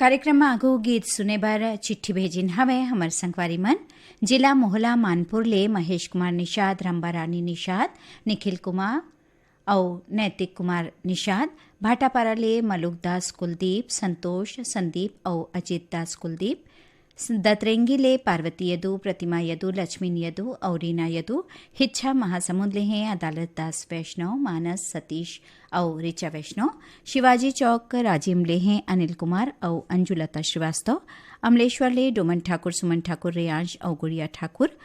कार्यक्रम में आगो गीत सुने बार चिट्ठी भेजिन हवे हमर संगवारी मन जिला मोहला मानपुर ले महेश कुमार निषाद, रंबा रानी निषाद, निखिल कुमार और नैतिक कुमार निषाद, भाटापारा ले मलुक दास कुलदीप, संतोष संदीप और अजित दास कुलदीप, दतरेंगी ले पार्वती यदु, प्रतिमा यदु, लक्ष्मी यदु और रीना यदु, हिच्छा महासमुंद ले हैं अदालत दास वैष्णव, मानस सतीश और ऋचा वैष्णव, शिवाजी चौक राजिम ले हैं अनिल कुमार और अंजुलता श्रीवास्तव, अमलेश्वर ले डोमन ठाकुर, सुमन ठाकुर, रेयांश और गुड़िया ठाकुर,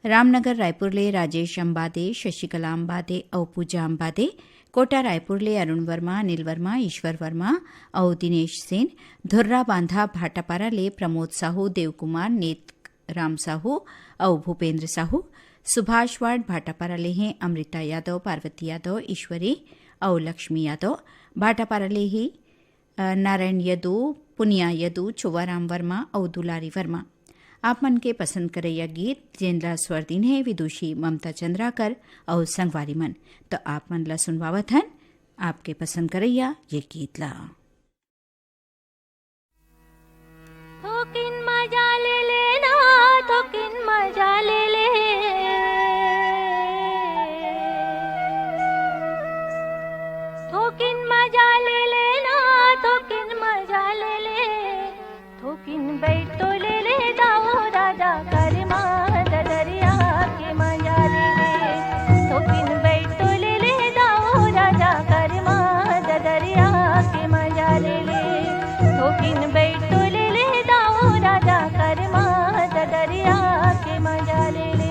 रामनगर रायपुर ले राजेश अंबादे, शशिकला अंबादे और पूजा अंबादे, कोटा रायपुर ले अरुण वर्मा, अनिल वर्मा, ईश्वर वर्मा और दिनेश सेन, धुर्रा बांधा भाटापारा ले प्रमोद साहू, देव कुमार, नेत राम साहू और भूपेंद्र साहू, सुभाष वार्ड भाटापारा ले हैं अमृता यादव, पार्वती यादव, ईश्वरी और लक्ष्मी यादव, भाटापारा ले ही नारायण यदु, पुनिया यदु, चोवाराम वर्मा और दुलारी वर्मा। आप मन के पसंद करैया गीत जेनला स्वर दिन है विदुषी ममता चंद्राकर और संगवारी मन, तो आप मन ला सुनवावत हन आपके पसंद करैया ये गीत ला। थोकिन मजा ले लेना, थोकिन मजा ले ले, थोकिन मजा ले लेना, थोकिन मजा ले ले, थोकिन बैठ तो ले ले दाओ राजा करमा दरिया के मजा ले ले, थोकिन बैठ तो ले ले दाओ राजा करमा दरिया के मजा ले ले, थोकिन बैठ तो ले ले दाओ राजा करमा दरिया के मजा ले ले।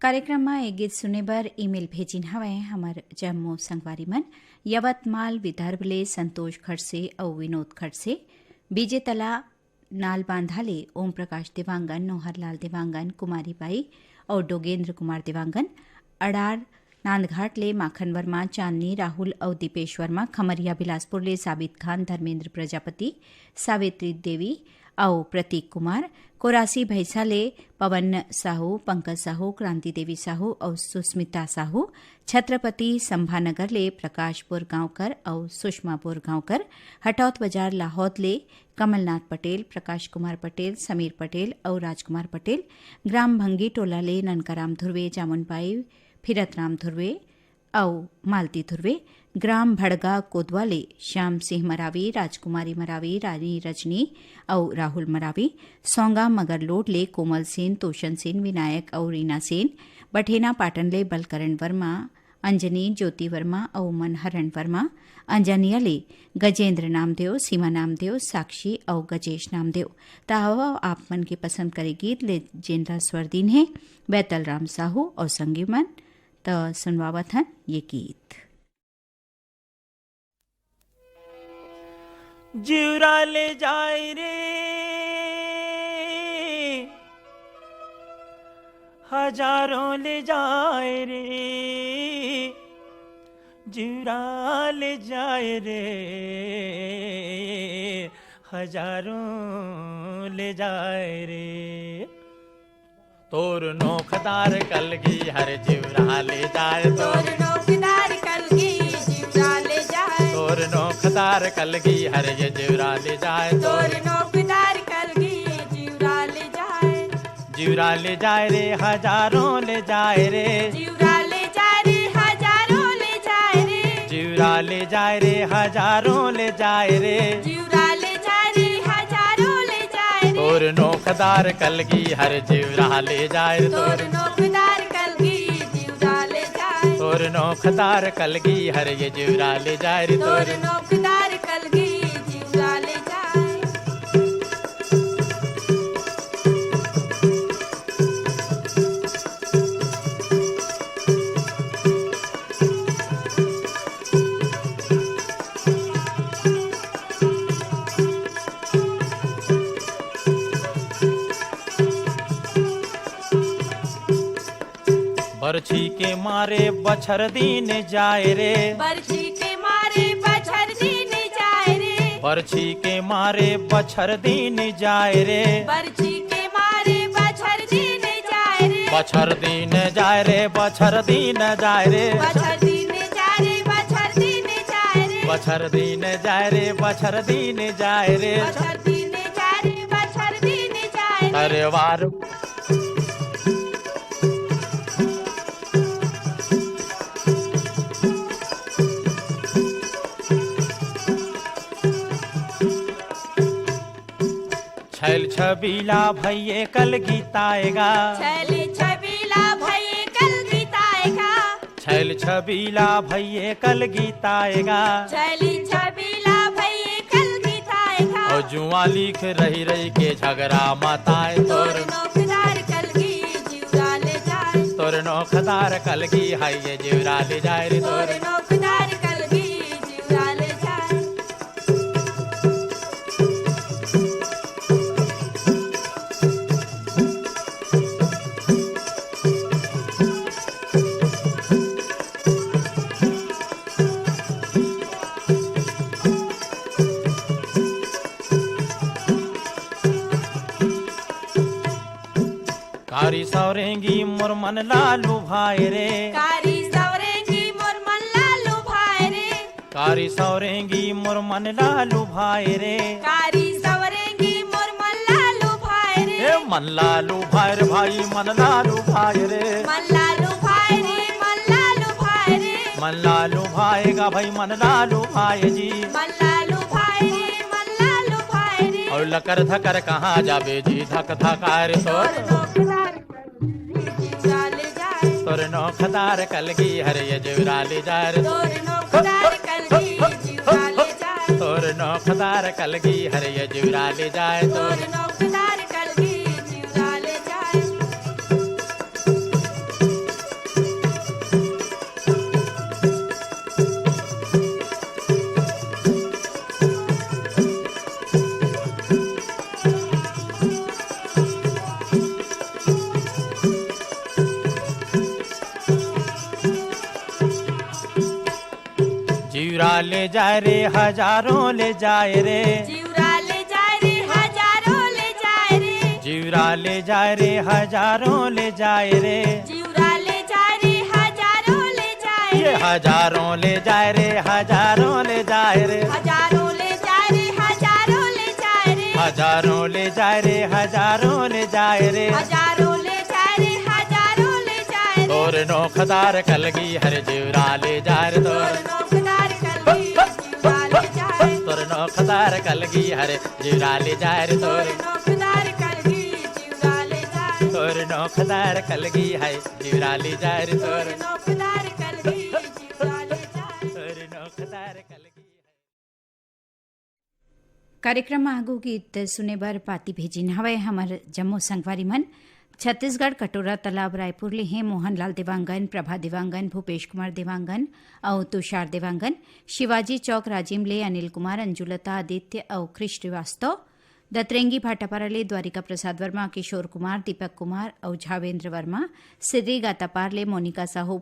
कार्यक्रम में एक गीत सुने बर ईमेल भेजिन हवे हमर जम्मू संगवारी मन यवतमाल विदर्भ ले संतोष खड़से और विनोद खड़से बीजे तला नाल बांधाले ओम प्रकाश देवांगन नोहरलाल देवांगन कुमारी बाई और डोगेंद्र कुमार देवांगन अडार नांदघाट ले माखन वर्मा चांदनी राहुल और दीपेश वर्मा खमरिया बिलासपुर ले साबित खान धर्मेंद्र प्रजापति सावित्री देवी और प्रतीक कुमार कोरासी भैसा ले पवन साहू पंकज साहू क्रांति देवी साहू और सुस्मिता साहू छत्रपति संभानगर ले प्रकाशपुर गांवकर और सुषमापुर गांवकर हटौत बाजार लाहौद ले कमलनाथ पटेल प्रकाश कुमार पटेल समीर पटेल और राजकुमार पटेल ग्राम भंगी टोला ले ननकाराम धुर्वे जामुनबाई फिरतराम धुर्वे और मालती धुर्वे ग्राम भड़गा कोदवाले श्याम सिंह मरावी राजकुमारी मरावी रानी रजनी और राहुल मरावी सौंगा मगरलोड ले कोमल सेन तोशन सेन विनायक और रीना सेन बठेना पाटन ले बलकरण वर्मा अंजनी ज्योति वर्मा और मनहरण वर्मा अंजनिया ले गजेंद्र नामदेव सीमा नामदेव साक्षी और गजेश नामदेव तावा आप मन के पसंद करे गीत ले जेंद्रा स्वरदीन है बैतल राम साहू और संगीमन तो सुनवावत हन ये गीत। जीवरा ले जाए रे हजारों ले जाए रे जीवरा ले जाए रे हजारों ले जाए रे तोर नोखदार कलगी हर जीवरा ले जाए तोर नोखदार कलगी जीवरा ले जाए तोर नोखदार कलगी हर ये जीवरा ले जाए तोर नोखदार कलगी जीवरा ले जाए जीवरा ले जाए रे हजारों ले जाए रे जीवरा ले जाए रे हजारों ले जाए रे जीवरा ले जाए रे हजारों ले जाए रे जीवरा ले जाए रे हजारों ले जाए रे तोर नोखदार कलगी हर जीवरा ले जाए तोर नोखदार कलगी जीवरा ले जाए तोर नोखदार कलगी हर ये जीवरा ले जाए रे तोर नोखदार कलगी जीवरा ले जाए बरछी के मारे बछर दिन जाए रे बरछी के मारे बछर दिन जाए रे बरछी के मारे बछर दिन जाए रे बरछी के मारे बछर दिन जाए रे बछर दिन जाए रे बछर दिन जाए रे बछर दिन जाए रे बछर दिन जाए रे बछर दिन जाए रे बछर दिन जाए रे बछर दिन जाए रे बछर दिन जाए रे अरे वार छैल छबीला भैये कल गीताएगा छैल छबीला भैये कल गीताएगा छैल छबीला भैये कल गीताएगा छैल छबीला भैये कल गीताएगा और जुआ लिख रही रही के झगड़ा माताए तोर नोखदार कलगी जीवरा ले जाए तोर नोखदार कलगी हाय ये जीवरा ले जाए रे तोर तोर नोखदार कलगी जीवरा ले जाए कारी सौरेंगी मोर मन लालू भाई रे कारी सवरेंगी मोर मन लालू भाई रे कारी सौरेंगी मोर मन लालू भाई रे कारी सवरेंगी मोर मन लालू भाई रे ए मन लालू भाई रे भाई मन लालू भाई रे मन लालू भाई रे मन लालू भाई रे मन लालू भाईगा भाई मन लालू भाई जी मन लालू भाई रे मन लालू भाई रे और लकर धकर कहाँ जाबे जी धक धकार तोर नोखदार जीवरा ले जाए तोर नोखदार कलगी हर ये जीवरा ले जाए रे तोर नोखदार कलगी जीवरा ले जाए तोर नोखदार कलगी हर ये जीवरा ले जाए तोर तोर नोखदार कलगी जीवरा ले जाए ले जाए रे हजारों ले जाए रे, चिवरा ले जाए रे हजारों ले जाए रे, जीवरा ले जाए रे हजारों ले जाए रे, चिवरा ले जाए रे हजारों ले जाए ये रे, हजारों ले जाए रे हजारों ले जाए रे, हजारों ले जाए रे हजारों ले जाए रे, हजारों ले जाए रे हजारों ले जाए रे, हजारों ले जाए रे हजारों ले जाए रे, तोर नौखदार कलगी हर जीवरा ले जाए रे तोर, नौकदार कलगी चिवरा ले जाए, तोर नौखदार कलगी हर जीवरा ले जाए रे तोर, नौकदार कलगी चिवरा ले जाए, तोर नौखदार कलगी है जीवरा ले जाए रे तोर, नौकदार कलगी चिवरा ले जाए। तोर नौखदार कलगी। कार्यक्रम में आगू गीत सुने बर पाती भेजिन हवे हमर जम्मू संगवारी मन छत्तीसगढ़ कटोरा तालाब रायपुर ले हैं मोहनलाल देवांगन, प्रभा देवांगन, भूपेश कुमार देवांगन और तुषार देवांगन, शिवाजी चौक राजिम ले अनिल कुमार, अंजुलता आदित्य और कृष श्रीवास्तव, दतरेंगी भाटापारा ले द्वारिका प्रसाद वर्मा, किशोर कुमार, दीपक कुमार और झावेंद्र वर्मा, सिर्री गातापार ले मोनिका साहू।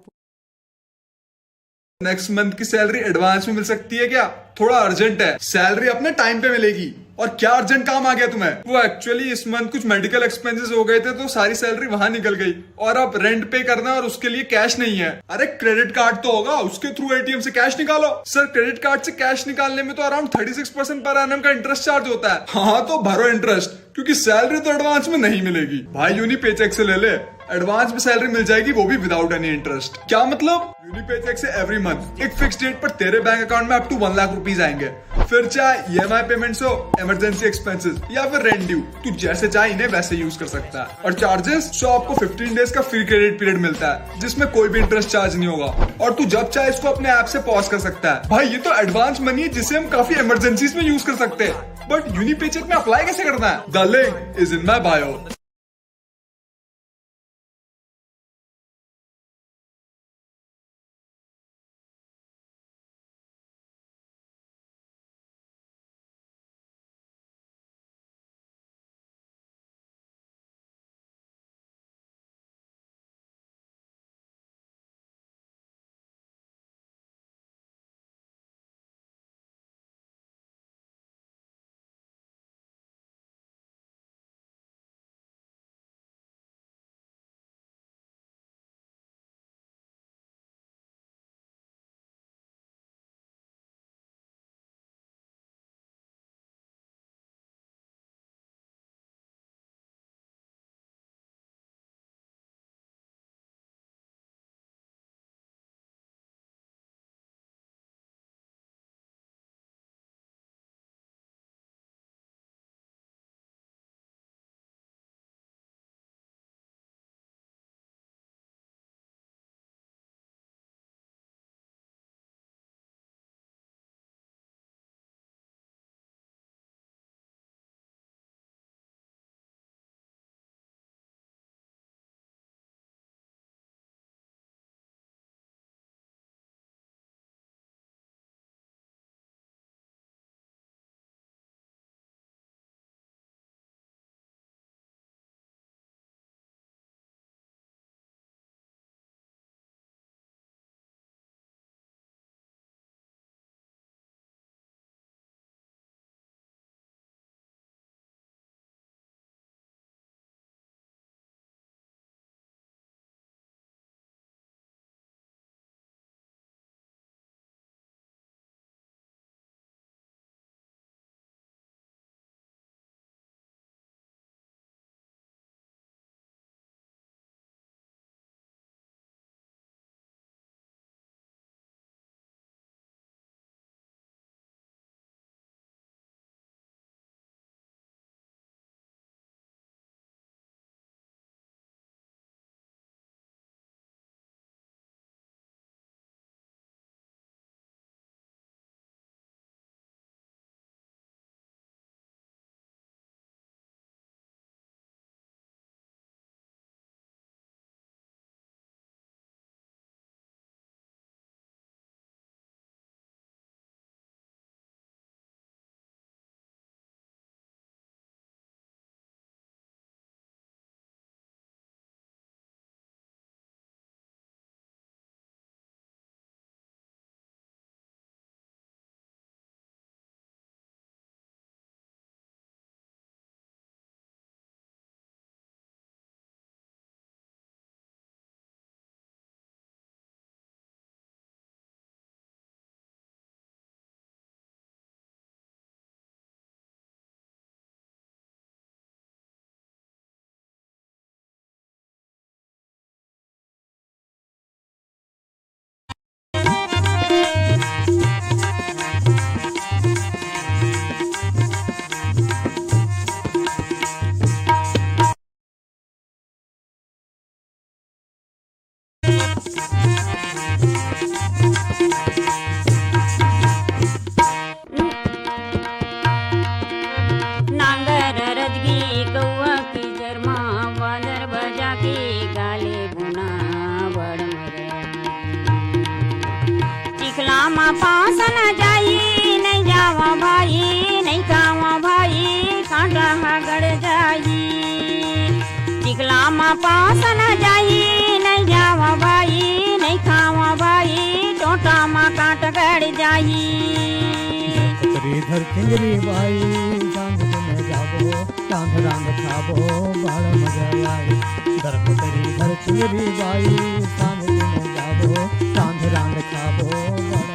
नेक्स्ट मंथ की सैलरी एडवांस में मिल सकती है क्या? थोड़ा अर्जेंट है, सैलरी अपने टाइम पे मिलेगी। और क्या अर्जेंट काम आ गया तुम्हें? वो एक्चुअली इस मंथ कुछ मेडिकल एक्सपेंसेस हो गए थे तो सारी सैलरी वहां निकल गई और अब रेंट पे करना और उसके लिए कैश नहीं है। अरे क्रेडिट कार्ड तो होगा, उसके थ्रू एटीएम से कैश निकालो। सर क्रेडिट कार्ड से कैश निकालने में तो अराउंड 36% पर एनम का इंटरेस्ट चार्ज होता है। हाँ तो भरो इंटरेस्ट, क्योंकि सैलरी तो एडवांस में नहीं मिलेगी भाई। यूनी पेचेक से ले ले, एडवांस में सैलरी मिल जाएगी, वो भी विदाउट एनी इंटरेस्ट। क्या मतलब? यूनी पेचेक से एवरी मंथ एक फिक्स डेट पर तेरे बैंक अकाउंट में अप टू 1 लाख रुपीज आएंगे। फिर चाहे ईएमआई पेमेंट्स हो, इमरजेंसी एक्सपेंसेस या फिर रेंट ड्यू, तू जैसे चाहे इन्हें वैसे यूज कर सकता है। और चार्जेस, सो आपको 15 डेज का फ्री क्रेडिट पीरियड मिलता है जिसमें कोई भी इंटरेस्ट चार्ज नहीं होगा और तू जब चाहे इसको अपने ऐप से पॉज कर सकता है। भाई ये तो एडवांस मनी है जिसे हम काफी इमरजेंसीज में यूज कर सकते हैं। बट यूनी पेचेक में अप्लाई कैसे करना है? The link is in my bio. पास न जाई नहीं जावा भाई नहीं खावा भाई टोटा मा काट गड़ जाई धर चिंगरी बाई सांझ में जाबो चांद रांद खाबो बड़ मजा आई धर चिंगरी बाई सांझ में जाबो चांद रांद खाबो बड़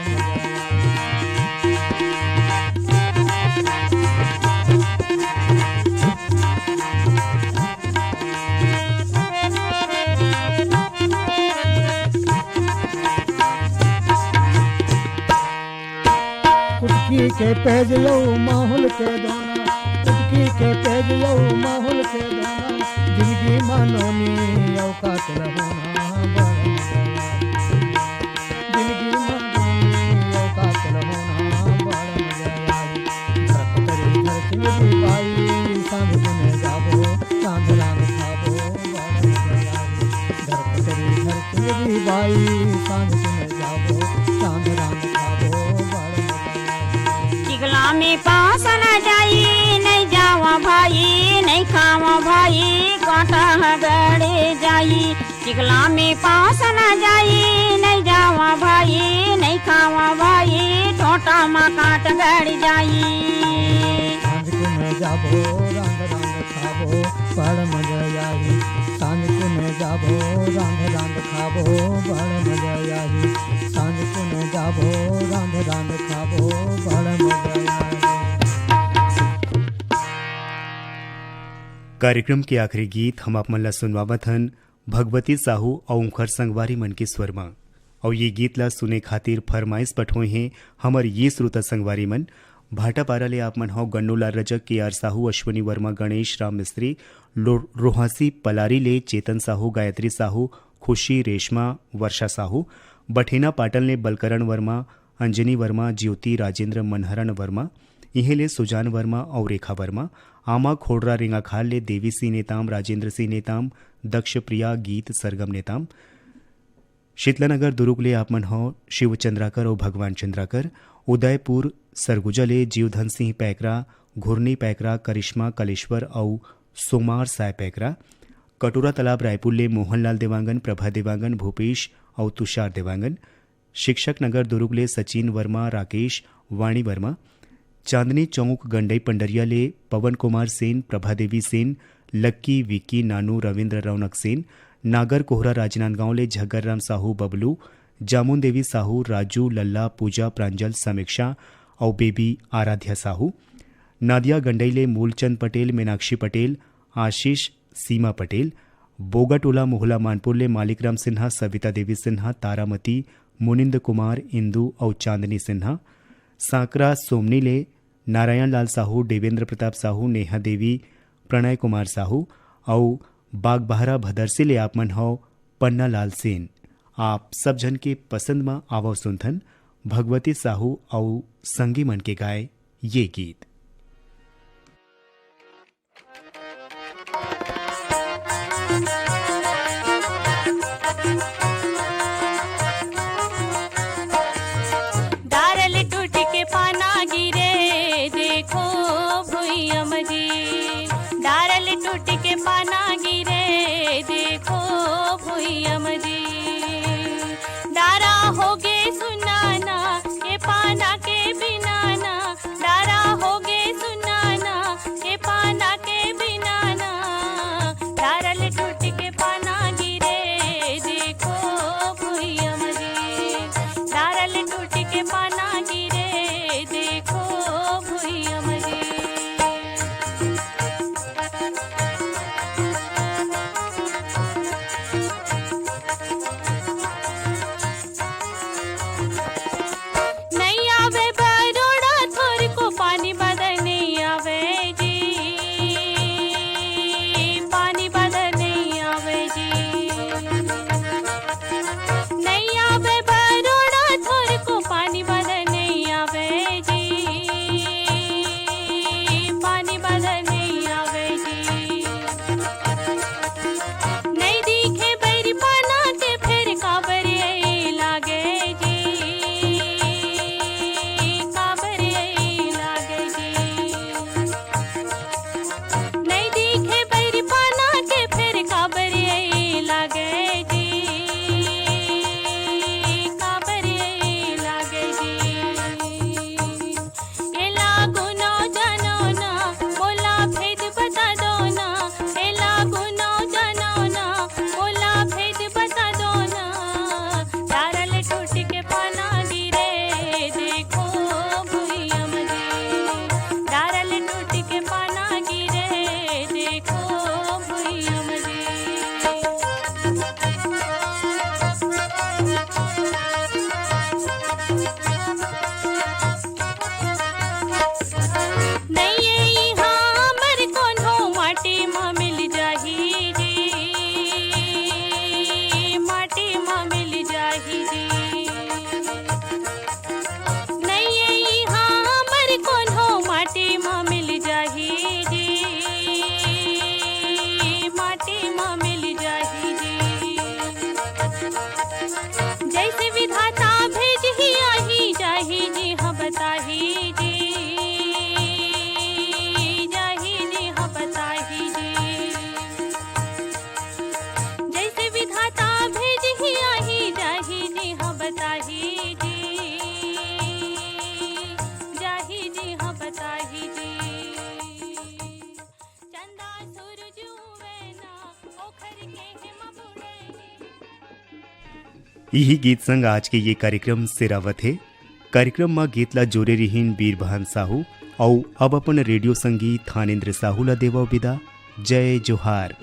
कुटकी के पेज लो माहौल के दोना कुटकी के पेज लो माहौल के दोना जिंदगी मानोनी औकात लहोना जिंदगी मानोनी औकात लहोना बड़ मजा आई धर चिंगरी बाई सांझ में जाबो चांद रांद खाबो बड़ मजा आई धर चिंगरी बाई सांझ में जाबो चांद रांद खाबो चिगला में पास न जाई नहीं जावा भाई नहीं खावा भाई काटा गड़े जाई चिगला में पास न जाई नहीं जावा भाई नहीं खावा भाई टोटा मा काट गड़ जाई सांझ में जाबो रांध रांध खाबो बड़ मजा आई सांझ में जाबो रांध रांध खाबो बड़ मजा आई सांझ में जाबो रांध रांध खाबो बड़ मजा आई। कार्यक्रम के आखिरी गीत हम आप मन ला सुनवावत हन भगवती साहू और उनकर संगवारी मन के स्वर में और ये गीत ला सुने खातिर फरमाइश पठोए हैं हमर ये श्रोता संगवारी मन भाटापारा ले आप मन हो गन्नूलाल रजक के आर साहू अश्वनी वर्मा गणेश राम मिस्त्री रोहासी पलारी ले चेतन साहू गायत्री साहू खुशी रेशमा वर्षा साहू बठेना पाटल ने बलकरण वर्मा अंजनी वर्मा ज्योति राजेंद्र मनहरन वर्मा इहेले सुजान वर्मा और रेखा वर्मा आमा खोडरा रिंगा खाल ले देवी सिंह नेताम राजेंद्र सिंह नेताम दक्ष प्रिया गीत सरगम नेताम शीतलानगर दुर्ग ले आप मन हो शिव चंद्राकर और भगवान चंद्राकर उदयपुर सरगुजा ले जीवधन सिंह पैकरा घुरनी पैकरा करिश्मा कलेश्वर और सोमार साय पैकरा कटोरा तालाब रायपुर ले मोहनलाल देवांगन प्रभा देवांगन भूपेश और तुषार देवांगन शिक्षक नगर दुर्ग ले सचिन वर्मा राकेश वाणी वर्मा चांदनी चौक गंडई पंडरिया ले पवन कुमार सेन प्रभादेवी सेन लक्की विक्की नानू रविंद्र रौनक सेन नागर कोहरा राजनांदगांव ले झग्गरराम साहू बबलू जामुन देवी साहू राजू लल्ला पूजा प्रांजल समीक्षा और बेबी आराध्या साहू नादिया गंडई ले मूलचंद पटेल मीनाक्षी पटेल आशीष सीमा पटेल बोगाटोला मोहला मानपुर ले मालिकराम सिन्हा सविता देवी सिन्हा तारामती मुनिंद कुमार इंदू और चांदनी सिन्हा सांकरा सोमनी ले नारायण लाल साहू देवेंद्र प्रताप साहू नेहा देवी प्रणय कुमार साहू और बागबहरा भदरसी ले आप मन हो पन्ना लाल सेन आप सब जन के पसंद में आवो सुनथन भगवती साहू और संगी मन के गाए ये गीत। डारल टूट के पाना गिरे देखो भुइया मजी डारल टूट के पाना गिरे देखो भुइया मजी डारा होगे सुनाना ये पाना के बिनाना डारा होगे नहीं यहाँ मर कौन हो माटी माँ मिल जाही जी, माटी माँ मिल जाही जी। नहीं यहाँ मर कौन हो माटी माँ मिल जाही जी, माटी माँ मिल जाही जी। जैसे विधाता भेज ही आही जाही जी हाँ बताही जी, जाही जी हाँ बताही जी। जैसे विधाता भेज ही आही जाही जी हाँ बताही जी, जाही जी हाँ बताही जी। चंदा सूरज वेना ओखर के हिम बुड़े जी। यही गीत संग आज के ये कार्यक्रम सिरावत है। कार्यक्रम में गीतला जोरे रहीन बीरभान साहू और अब अपन रेडियो संगीत थानेन्द्र साहू ला देवा विदा। जय जोहार।